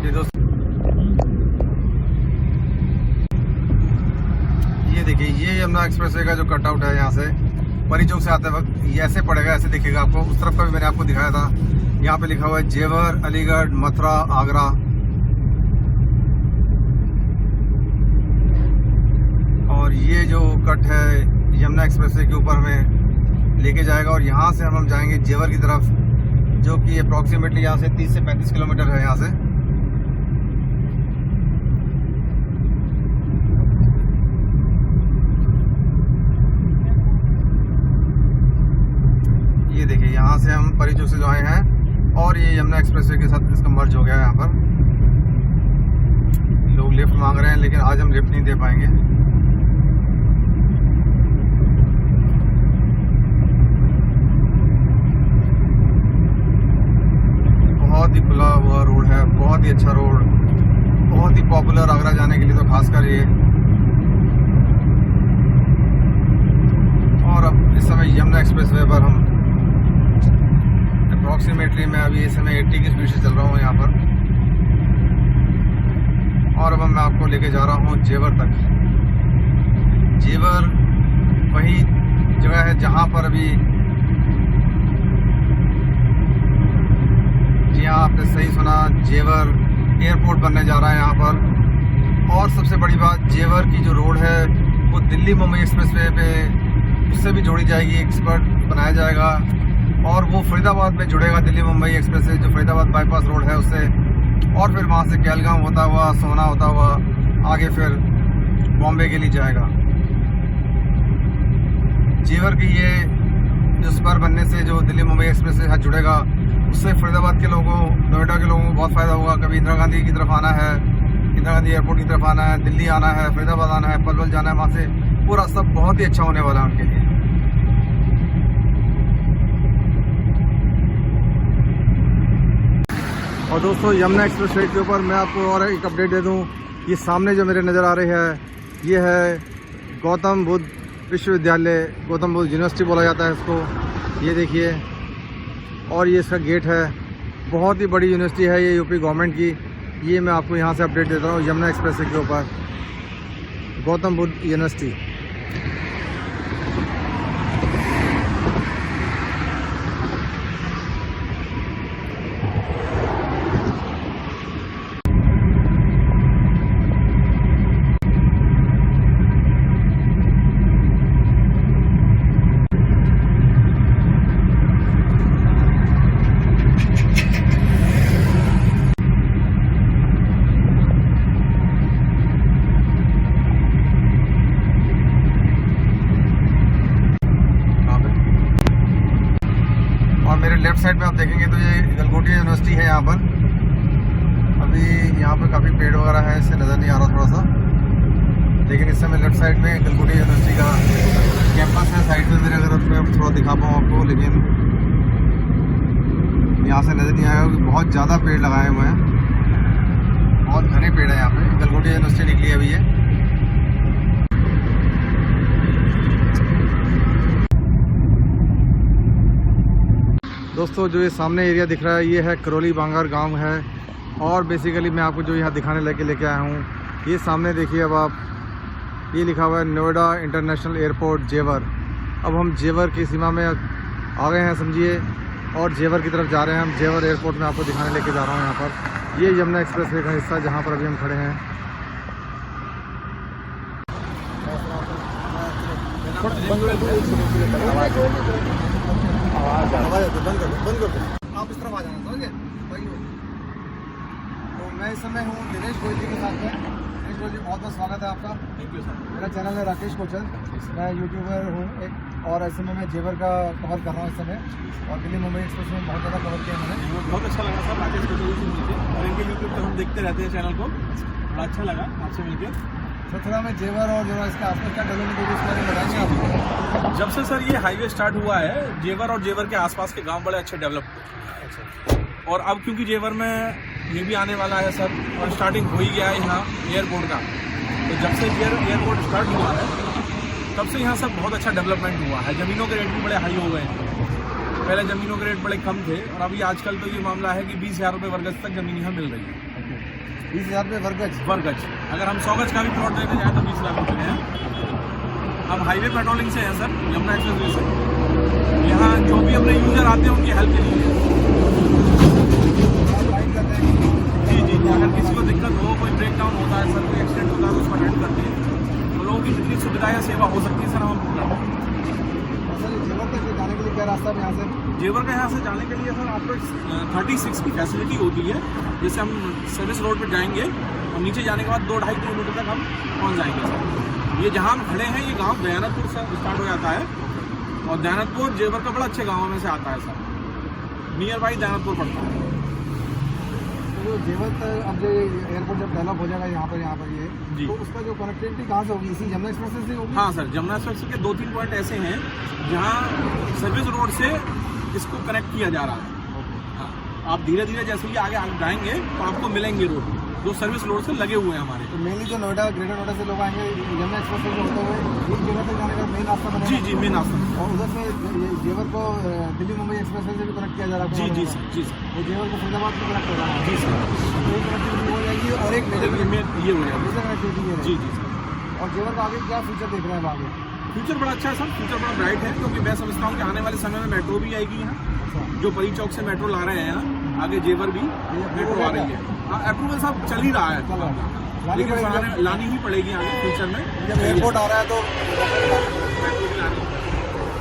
ये दोस्तों ये देखिए, ये यमुना एक्सप्रेसवे का जो कटआउट है, यहाँ से परी चौक से आते वक्त ये ऐसे पड़ेगा, ऐसे दिखेगा आपको। उस तरफ का भी मैंने आपको दिखाया था। यहाँ पे लिखा हुआ है जेवर, अलीगढ़, मथुरा, आगरा। और ये जो कट है यमुना एक्सप्रेसवे के ऊपर हमें लेके जाएगा और यहाँ से हम जाएंगे जेवर की तरफ, जो कि अप्रॉक्सीमेटली यहाँ से 30 से 35 किलोमीटर है यहाँ से। ये देखिए, यहाँ से हम परी चौक से जो आए हैं और ये यमुना एक्सप्रेसवे के साथ इसका मर्ज हो गया है। यहाँ पर लोग लिफ्ट मांग रहे हैं, लेकिन आज हम लिफ्ट नहीं दे पाएंगे। बहुत ही खुला हुआ रोड है, बहुत ही अच्छा रोड, बहुत ही पॉपुलर आगरा जाने के लिए तो खासकर ये। और अब इस समय यमुना एक्सप्रेसवे पर हम अप्रॉक्सीमेटली मैं अभी इस समय 80 की स्पीड से चल रहा हूँ यहाँ पर। और अब मैं आपको लेके जा रहा हूँ जेवर तक। जेवर वही जगह है जहाँ पर अभी, जी हाँ आपने सही सुना, जेवर एयरपोर्ट बनने जा रहा है यहाँ पर। और सबसे बड़ी बात, जेवर की जो रोड है वो दिल्ली मुंबई एक्सप्रेसवे पे उससे भी जोड़ी जाएगी, एक्सपर्ट बनाया जाएगा और वो फरीदाबाद में जुड़ेगा दिल्ली मुंबई एक्सप्रेस से, जो फरीदाबाद बाईपास रोड है उससे। और फिर वहाँ से कैलगांव होता हुआ, सोना होता हुआ आगे फिर बॉम्बे के लिए जाएगा। जेवर की ये जो स्पर बनने से जो दिल्ली मुंबई एक्सप्रेस से साथ जुड़ेगा, उससे फरीदाबाद के लोगों, नोएडा के लोगों को बहुत फ़ायदा होगा। कभी इंदिरा गांधी की तरफ आना है, इंदिरा गांधी एयरपोर्ट की तरफ आना है, दिल्ली आना है, फरीदाबाद आना है, पलवल जाना है, वहाँ से वो रास्ता बहुत ही अच्छा होने वाला है उनके लिए। और दोस्तों, यमुना एक्सप्रेसवे के ऊपर मैं आपको और एक अपडेट दे दूं। ये सामने जो मेरे नज़र आ रही है, ये है गौतम बुद्ध विश्वविद्यालय, गौतम बुद्ध यूनिवर्सिटी बोला जाता है इसको। ये देखिए, और ये इसका गेट है। बहुत ही बड़ी यूनिवर्सिटी है ये, यूपी गवर्नमेंट की। ये मैं आपको यहाँ से अपडेट देता हूँ यमुना एक्सप्रेसवे के ऊपर, Gautam Buddha university. Left side में आप देखेंगे तो ये गलगोटिया यूनिवर्सिटी है यहाँ पर। अभी यहाँ पर काफ़ी पेड़ वगैरह है, इससे नज़र नहीं आ रहा थोड़ा सा, लेकिन इस समय लेफ्ट साइड में गलगोटिया यूनिवर्सिटी का कैंपस है। साइड में मेरे अगर उसमें थोड़ा दिखा पाऊँ आपको, लेकिन यहाँ से नज़र नहीं आएगा क्योंकि बहुत ज़्यादा पेड़ लगाए हुए हैं, बहुत घने पेड़ है यहाँ पे। गलगोटिया यूनिवर्सिटी निकली अभी ये। दोस्तों, जो ये सामने एरिया दिख रहा है, ये है करौली बांगर गांव है। और बेसिकली मैं आपको जो यहाँ दिखाने लेके आया हूँ, ये सामने देखिए अब आप, ये लिखा हुआ है नोएडा इंटरनेशनल एयरपोर्ट जेवर। अब हम जेवर की सीमा में आ गए हैं समझिए, और जेवर की तरफ जा रहे हैं हम। जेवर एयरपोर्ट में आपको दिखाने लेके जा रहा हूँ यहाँ पर। ये यमुना एक्सप्रेसवे का हिस्सा जहाँ पर अभी हम खड़े हैं। बंद कर दो, आप इस तरफ आ जाना, समझ गए? तो मैं इस समय हूँ दिनेश गोयल जी के साथ में। दिनेश गोयल जी, बहुत बहुत स्वागत है आपका। Thank you sir. मेरा चैनल है राकेश कोचर, मैं यूट्यूबर हूँ एक, और इस समय मैं जेवर का कवर कर रहा हूँ इस समय, और दिल्ली मुंबई एक्सप्रेस में बहुत ज़्यादा कवर किया मैंने। बहुत अच्छा लगा सर राकेश कोचर से मिलकर, और इनके यूट्यूब पर हम देखते रहते हैं चैनल को, बड़ा अच्छा लगा आपसे मिलकर। तो थोड़ा मैं जेवर और जो इसके आसपास का डेवलपमेंट हो उसके बारे में बताएंगे आपको। जब से सर ये हाईवे स्टार्ट हुआ है, जेवर और जेवर के आसपास के गांव बड़े अच्छे डेवलप हुए। अच्छा। और अब क्योंकि जेवर में ये भी आने वाला है सर, और स्टार्टिंग हो ही गया है यहाँ एयरपोर्ट का, तो जब से एयरपोर्ट स्टार्ट हुआ है तब से यहाँ सब बहुत अच्छा डेवलपमेंट हुआ है। ज़मीनों के रेट भी बड़े हाई हो गए हैं। पहले ज़मीनों के रेट बड़े कम थे, और अभी आजकल तो ये मामला है कि 20,000 रुपये वर्ग तक ज़मीन यहाँ मिल रही है। 20,000 में वर्गज। वर्गज। अगर हम 100 गज का भी प्लॉट देने जाए तो 20 लाख रुपये हैं। हम हाईवे पेट्रोलिंग से हैं सर, यमुना एक्सप्रेस वे से। यहाँ जो भी अपने यूजर आते हैं उनकी हेल्प के लिए। जी जी जी, अगर किसी को दिक्कत हो, कोई ब्रेक डाउन होता है सर, कोई एक्सीडेंट होता है तो उसको अटेंड करते हैं। तो लोगों की जितनी सुविधा या सेवा हो सकती है सर हम करते हैं। जेवर तक जाने के लिए क्या रास्ता है यहाँ से? जेवर का यहाँ से जाने के लिए सर आपको 36 की फैसिलिटी होती है। जैसे हम सर्विस रोड पर जाएंगे और नीचे जाने के बाद 2-2.5 किलोमीटर तक हम पहुँच जाएंगे सर। ये जहाँ हम खड़े हैं ये गांव दयानतपुर से स्टार्ट हो जाता है और दयानतपुर जेवर का बड़ा अच्छे गाँव में से आता है सर। नियर बाई दयानतपुर पड़ता है। तो जेवर तक अब जो एयरपोर्ट जब डेवलप हो जाएगा यहाँ पर ये जी, तो उसका जो कनेक्टिविटी कहाँ से होगी? इसी जमुना एक्सप्रेस से होगी? हाँ सर, जमुना एक्सप्रेस के 2-3 पॉइंट ऐसे हैं जहाँ सर्विस रोड से इसको कनेक्ट किया जा रहा है। हाँ, आप धीरे धीरे जैसे ही आगे जाएंगे तो आपको मिलेंगे रोड जो सर्विस रोड से लगे हुए हैं हमारे। तो मेनली जो नोएडा, ग्रेटर नोएडा से लोग आएंगे जमुना एक्सप्रेस से होते हुए एक जगह तक जाने का मेन रास्ता बनेगा। जी जी, मेन रास्ता। और उधर से जेवर को दिल्ली मुंबई एक्सप्रेस से भी कनेक्ट किया जा रहा है। जी जी सर, जी सर। वो जेवर को फरीदाबाद में कनेक्ट हो रहा है। जी सर, तो एक कनेक्टिविटी हो जाएगी और एक ये हो जाएगा। कनेक्टिविटी जी जी सर। और जेवर का आगे क्या फ्यूचर देख रहे हैं आगे? फ्यूचर बड़ा अच्छा है सर, फ्यूचर बड़ा ब्राइट है क्योंकि मैं समझता हूँ कि आने वाले समय में मेट्रो भी आएगी यहाँ। जो परी चौक से मेट्रो ला रहे हैं यहाँ, आगे जेवर भी मेट्रो आ रही है। हाँ, अप्रूवल सब चल ही रहा है, लेकिन लानी ही पड़ेगी आगे फ्यूचर में। जब एयरपोर्ट आ रहा है तो मेट्रो भी लानी है।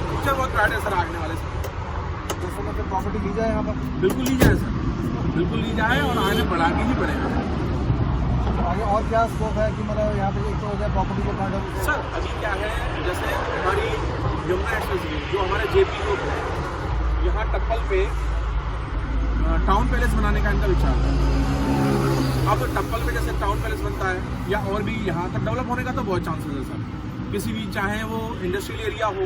फ्यूचर बहुत ब्राइट है सर आने वाले समय। उस समय पे प्रॉपर्टी ली जाए यहाँ पर? बिल्कुल ली जाए सर, बिल्कुल ली जाए और आगे बढ़ानी ही पड़ेगा। आगे और क्या स्कोप है कि मतलब यहाँ पे एक तो हो जाए प्रॉपर्टी के पॉइंट ऑफ? सर अभी क्या है, जैसे हमारी यमुना एक्सप्रेस जो हमारे जेपी रोड है, यहाँ टप्पल पे टाउन पैलेस बनाने का इनका विचार है। अब टप्पल पे जैसे टाउन पैलेस बनता है या और भी यहाँ तक डेवलप होने का तो बहुत चांसेस है सर। किसी भी चाहे वो इंडस्ट्रियल एरिया हो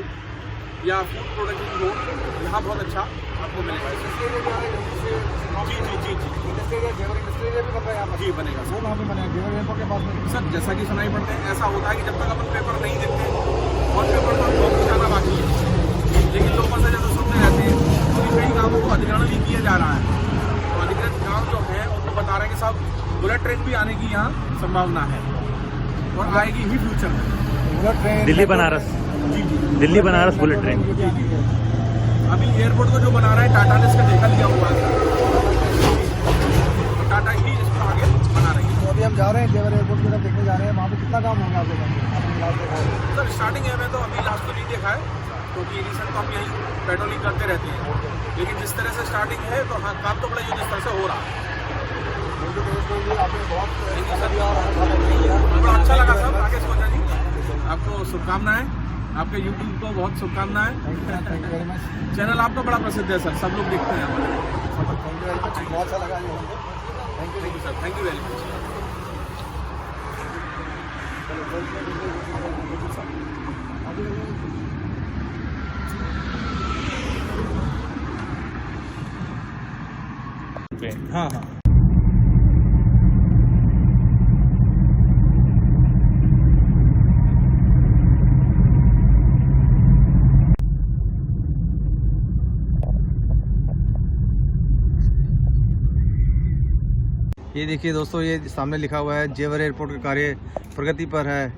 या फूड प्रोडक्शन हो, यहाँ बहुत अच्छा आपको मिलेगा। जी जी जी जी, जी बनेगा सर। वहाँ पे बनेगा जेवर एयरपोर्ट के पास में? सर जैसा कि सुनाई पड़ते हैं ऐसा होता है कि जब तक अपन पेपर नहीं देखते और पेपर पर लोग जाना बाकी है, लेकिन लोगों से जैसे सुनते रहते हैं तो कई कामों को अधिग्रहण भी किया जा रहा है। तो अधिग्रहित काम जो है उनको बता रहे हैं कि साहब बुलेट ट्रेन भी आने की यहाँ संभावना है और आएगी ही फ्यूचर में। बुलेट ट्रेन दिल्ली बनारस, जी जी, दिल्ली बनारस बुलेट ट्रेन। जी जी। अभी एयरपोर्ट को जो बना रहा है टाटा ने इसका देखा लिया हुआ है, टाटा ही इसको आगे बना रही है। तो अभी हम जा रहे हैं जेवर एयरपोर्ट की तरफ देखने जा रहे हैं। वहाँ पे कितना काम होगा आपके? सर स्टार्टिंग है, मैं तो अभी लास्ट तो नहीं देखा है क्योंकि रिसेंट तो हम यहीं पेट्रोलिंग करते रहते हैं, लेकिन जिस तरह से स्टार्टिंग है तो हाँ काम तो बड़ा जिस तरह से हो रहा है। बड़ा अच्छा लगा सर, राकेश कोचा जी, आपको शुभकामनाएं, आपके यूट्यूब को बहुत शुभकामनाएं। Thank you very much. Channel आपका बड़ा प्रसिद्ध है सर, सब लोग देखते हैं हमारे। थैंक यू वेरी मच, बहुत अच्छा लगा। Thank you sir, thank you very much. हाँ हाँ, ये देखिए दोस्तों, ये सामने लिखा हुआ है जेवर एयरपोर्ट का कार्य प्रगति पर है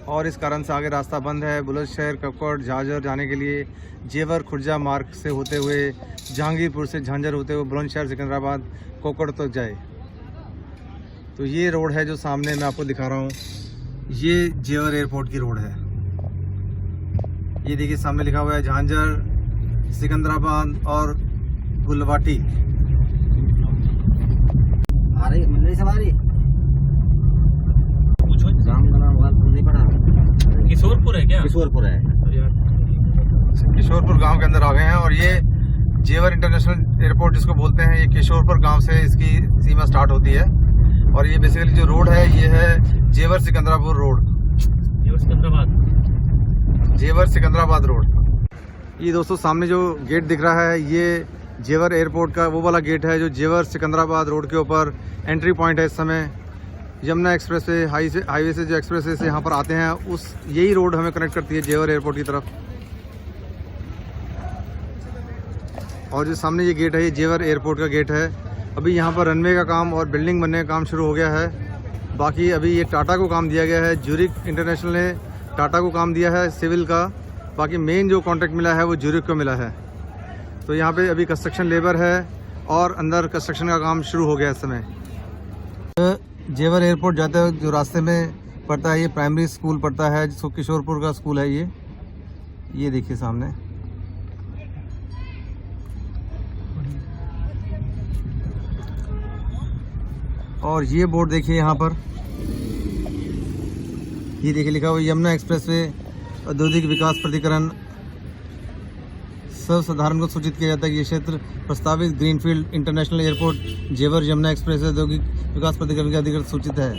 और इस कारण से आगे रास्ता बंद है। बुलंदशहर, कपकोट, झाझर जाने के लिए जेवर खुर्जा मार्ग से होते हुए जहांगीरपुर से झांझर होते हुए बुलंदशहर, सिकंदराबाद, कोकड़ तक जाए। तो ये रोड है जो सामने मैं आपको दिखा रहा हूँ, ये जेवर एयरपोर्ट की रोड है। ये देखिए सामने लिखा हुआ है झांझर, सिकंदराबाद और गुलवाटी। आ रही मंडली सवारी गांव का नाम नहीं पड़ा। किशोरपुर है क्या? किशोरपुर है। किशोरपुर गांव के अंदर आ गए हैं और ये जेवर इंटरनेशनल एयरपोर्ट जिसको बोलते हैं, ये किशोरपुर गांव से इसकी सीमा स्टार्ट होती है। और ये बेसिकली जो रोड है ये है जेवर सिकंदरापुर रोड, जेवर सिकंदराबाद रोड। ये दोस्तों सामने जो गेट दिख रहा है ये जेवर एयरपोर्ट का वो वाला गेट है जो जेवर सिकंदराबाद रोड के ऊपर एंट्री पॉइंट है। इस समय यमुना एक्सप्रेस से हाईवे से जो एक्सप्रेस से यहाँ पर आते हैं उस यही रोड हमें कनेक्ट करती है जेवर एयरपोर्ट की तरफ। और जो सामने ये गेट है ये जेवर एयरपोर्ट का गेट है अभी यहाँ पर रनवे का काम और बिल्डिंग बनने का काम शुरू हो गया है। बाकी अभी ये टाटा को काम दिया गया है, ज्यूरिक इंटरनेशनल ने टाटा को काम दिया है सिविल का। बाकी मेन जो कॉन्ट्रैक्ट मिला है वो ज्यूरिक को मिला है। तो यहाँ पे अभी कंस्ट्रक्शन लेबर है और अंदर कंस्ट्रक्शन का काम शुरू हो गया इस समय। जेवर एयरपोर्ट जाते हुए जो रास्ते में पड़ता है ये प्राइमरी स्कूल पड़ता है, जिसको किशोरपुर का स्कूल है। ये देखिए सामने। और ये बोर्ड देखिए यहाँ पर, ये देखिए लिखा हुआ यमुना एक्सप्रेसवे औद्योगिक विकास प्राधिकरण। सर्वसाधारण को सूचित किया जाता है कि ये क्षेत्र प्रस्तावित ग्रीनफील्ड इंटरनेशनल एयरपोर्ट जेवर यमुना एक्सप्रेसवे औद्योगिक विकास प्राधिकरण के अधिकृत सूचित है।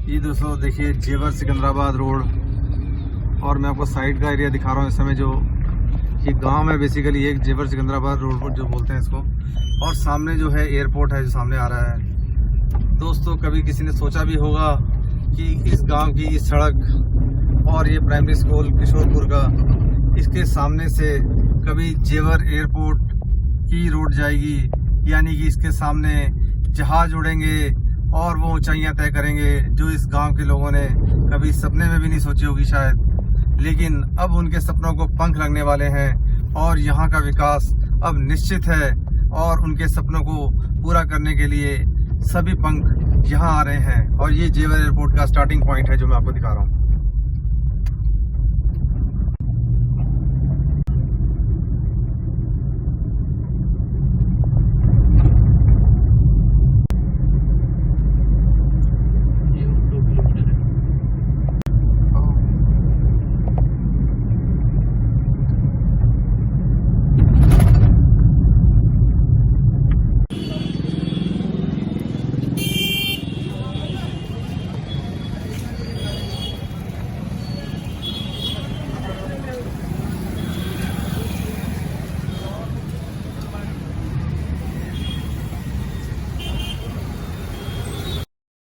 ये दोस्तों देखिए जेवर सिकंदराबाद रोड। और मैं आपको साइड का एरिया दिखा रहा हूँ इस समय। जो ये गांव है बेसिकली एक जेवर सिकंदराबाद रोड जो बोलते हैं इसको। और सामने जो है एयरपोर्ट है जो सामने आ रहा है। दोस्तों कभी किसी ने सोचा भी होगा कि इस गांव की इस सड़क और ये प्राइमरी स्कूल किशोरपुर का, इसके सामने से कभी जेवर एयरपोर्ट की रोड जाएगी, यानी कि इसके सामने जहाज उड़ेंगे और वो ऊंचाइयां तय करेंगे जो इस गांव के लोगों ने कभी सपने में भी नहीं सोची होगी शायद। लेकिन अब उनके सपनों को पंख लगने वाले हैं और यहाँ का विकास अब निश्चित है। और उनके सपनों को पूरा करने के लिए सभी पंख यहाँ आ रहे हैं। और ये जेवर एयरपोर्ट का स्टार्टिंग पॉइंट है जो मैं आपको दिखा रहा हूँ।